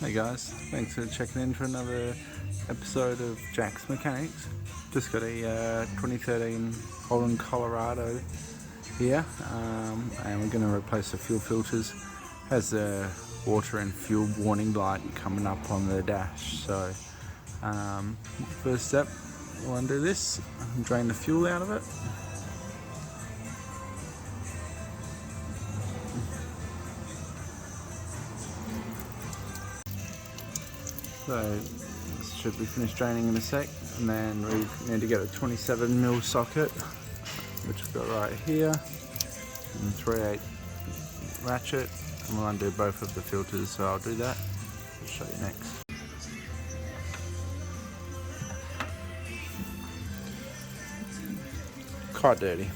Hey guys, thanks for checking in for another episode of Jack's Mechanics. Just got a 2013 Holden Colorado here, and we're going to replace the fuel filters. Has the water and fuel warning light coming up on the dash. So first step, we'll undo this and drain the fuel out of it. So this should be finished draining in a sec, and then we need to get a 27mm socket, which we've got right here, and 3/8 ratchet, and we'll undo both of the filters, so I'll do that. I'll show you next. Quite dirty.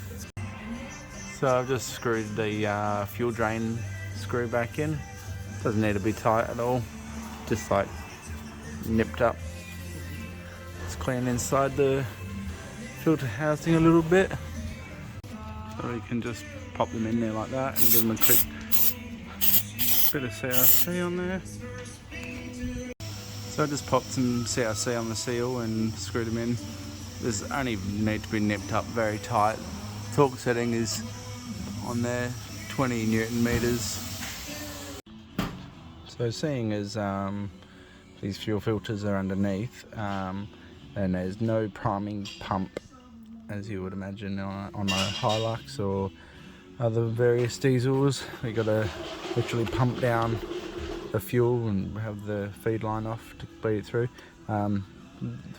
So I've just screwed the fuel drain screw back in. Doesn't need to be tight at all, just like nipped up. It's clean inside the filter housing a little bit, so we can just pop them in there like that and give them a quick bit of CRC on there. So I just popped some CRC on the seal and screwed them in. There's only need to be nipped up very tight. Torque setting is on there, 20 Newton meters. So seeing as these fuel filters are underneath, and there's no priming pump, as you would imagine on a Hilux or other various diesels. We got to literally pump down the fuel and have the feed line off to feed it through. The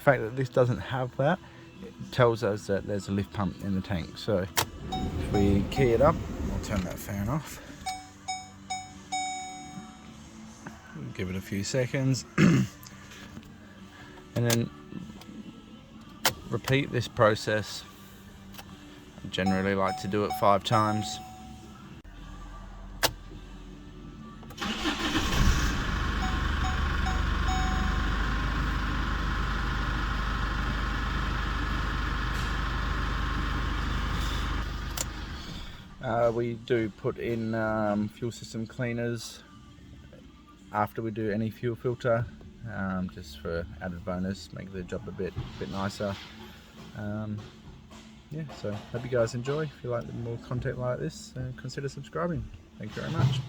fact that this doesn't have that, it tells us that there's a lift pump in the tank. So if we key it up, I'll turn that fan off. Give it a few seconds and then repeat this process. I generally like to do it 5 times. We do put in fuel system cleaners after we do any fuel filter, just for added bonus, make the job a bit nicer. Yeah, so hope you guys enjoy. If you like more content like this, consider subscribing. Thank you very much.